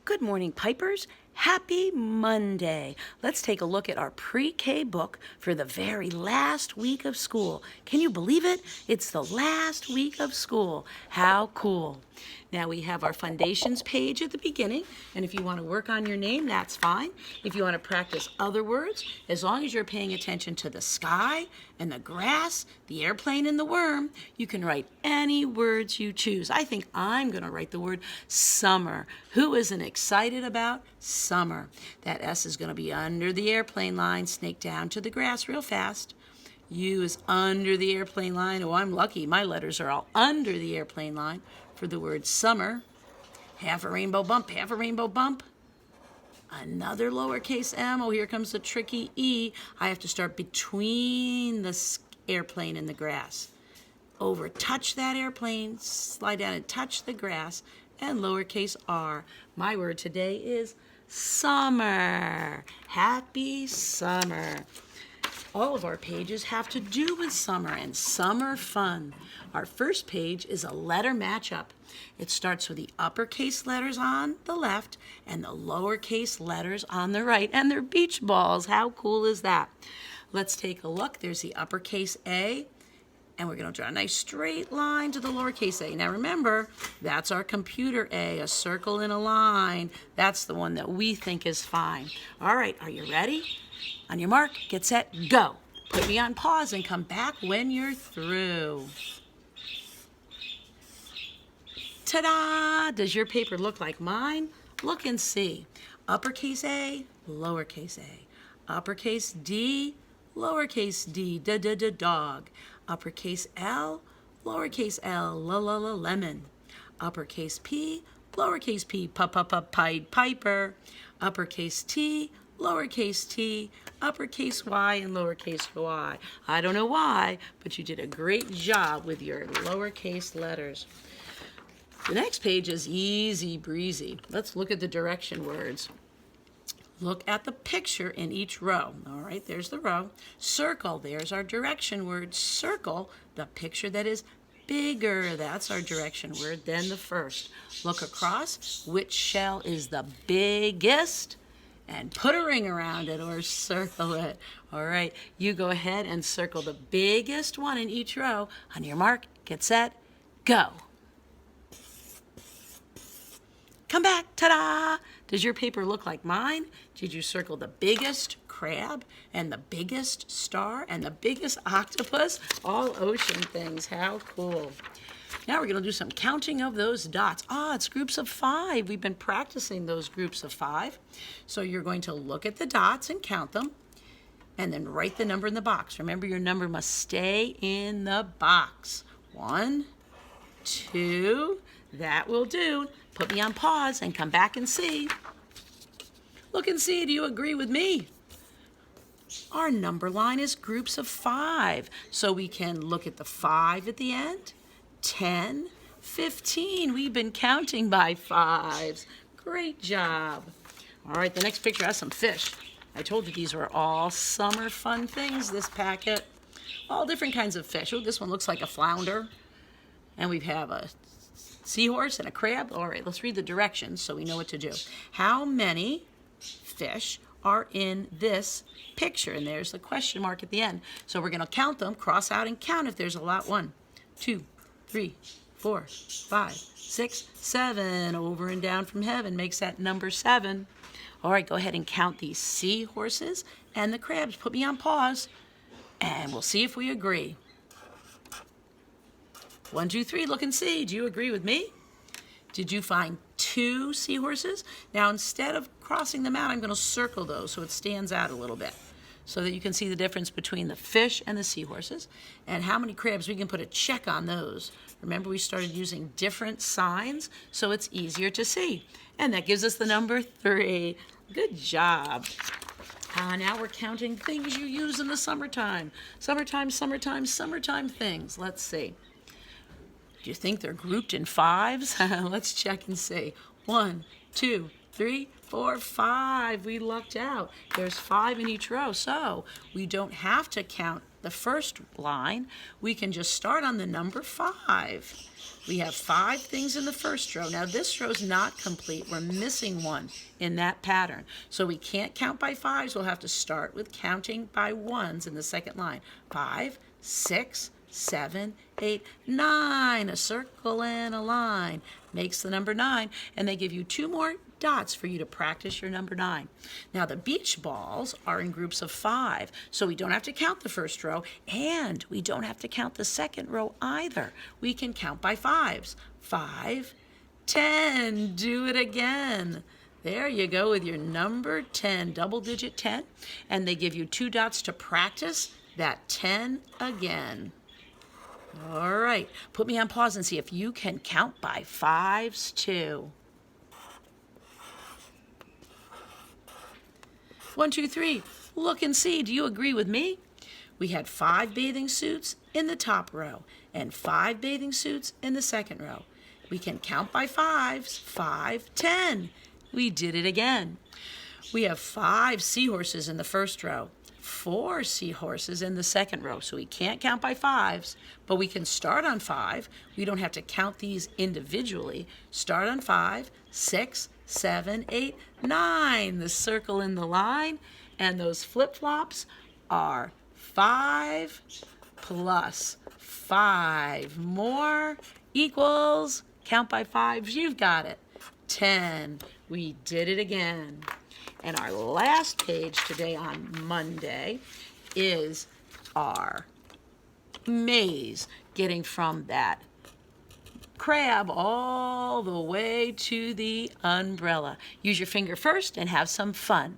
Good morning, Pipers. Happy Monday. Let's take a look at our pre-K book for the very last week of school. Can you believe it? It's the last week of school. How cool. Now we have our foundations page at the beginning, and if you want to work on your name, that's fine. If you want to practice other words, as long as you're paying attention to the sky and the grass, the airplane and the worm, you can write any words you choose. I think I'm going to write the word summer. Who isn't excited about summer? That S is going to be under the airplane line, snake down to the grass real fast. U is under the airplane line. Oh, I'm lucky. My letters are all under the airplane line for the word summer. Half a rainbow bump, half a rainbow bump. Another lowercase m. Oh, here comes the tricky E. I have to start between the airplane and the grass. Over, touch that airplane, slide down and touch the grass, and lowercase r. My word today is summer. Happy summer. All of our pages have to do with summer and summer fun. Our first page is a letter matchup. It starts with the uppercase letters on the left and the lowercase letters on the right, and they're beach balls. How cool is that? Let's take a look. There's the uppercase A, and we're going to draw a nice straight line to the lowercase a. Now remember, that's our computer A, a circle in a line. That's the one that we think is fine. All right, are you ready? On your mark, get set, go. Put me on pause and come back when you're through. Ta-da! Does your paper look like mine? Look and see. Uppercase A, lowercase a. Uppercase D, lowercase d, dog. Uppercase L, lowercase l, lemon. Uppercase P, lowercase p, pied piper. Uppercase T, lowercase t, uppercase y, and lowercase y. I don't know why, but you did a great job with your lowercase letters. The next page is easy breezy. Let's look at the direction words. Look at the picture in each row. All right, there's the row. Circle, there's our direction word. Circle the picture that is bigger. That's our direction word than the first. Look across. Which shell is the biggest? And put a ring around it or circle it. All right, you go ahead and circle the biggest one in each row. On your mark, get set, go. Come back, ta-da! Does your paper look like mine? Did you circle the biggest crab and the biggest star and the biggest octopus? All ocean things, how cool. Now we're going to do some counting of those dots. It's groups of 5. We've been practicing those groups of 5. So you're going to look at the dots and count them, and then write the number in the box. Remember, your number must stay in the box. 1, 2, that will do. Put me on pause and come back and see. Look and see, do you agree with me? Our number line is groups of 5. So we can look at the 5 at the end. 10, 15. We've been counting by 5s. Great job. All right, the next picture has some fish. I told you these were all summer fun things, this packet. All different kinds of fish. Oh, this one looks like a flounder. And we have a seahorse and a crab. All right, let's read the directions so we know what to do. How many fish are in this picture? And there's the question mark at the end. So we're going to count them, cross out and count if there's a lot. 1, 2, 3, 4, 5, 6, 7. Over and down from heaven makes that number 7. All right, go ahead and count these seahorses and the crabs. Put me on pause, and we'll see if we agree. 1, 2, 3, look and see. Do you agree with me? Did you find 2 seahorses? Now, instead of crossing them out, I'm going to circle those so it stands out a little bit, so that you can see the difference between the fish and the seahorses. And how many crabs, we can put a check on those. Remember, we started using different signs, so it's easier to see. And that gives us the number 3. Good job. Now we're counting things you use in the summertime. Summertime, summertime, summertime things. Let's see. Do you think they're grouped in 5s? Let's check and see. 1, 2, 3, 4, 5. We lucked out. There's 5 in each row, so we don't have to count the first line, we can just start on the number 5. We have 5 things in the first row. Now this row's not complete. We're missing one in that pattern. So we can't count by 5s. We'll have to start with counting by 1s in the second line. 5, 6, 7, 8, 9. A circle and a line makes the number 9. And they give you 2 more dots for you to practice your number 9. Now the beach balls are in groups of 5, so we don't have to count the first row, and we don't have to count the second row either. We can count by 5s. 5, 10. Do it again. There you go with your number 10, double-digit 10, and they give you 2 dots to practice that 10 again. All right, put me on pause and see if you can count by 5s too. 1, 2, 3. Look and see. Do you agree with me? We had 5 bathing suits in the top row and 5 bathing suits in the second row. We can count by 5s. 5, 10. We did it again. We have 5 seahorses in the first row, 4 seahorses in the second row. So we can't count by 5s, but we can start on 5. We don't have to count these individually. Start on 5, 6, 7, 8, 9. The circle in the line, and those flip-flops are 5 plus 5 more equals, count by 5s, you've got it, 10. We did it again. And our last page today on Monday is our maze, getting from that crab all the way to the umbrella. Use your finger first and have some fun.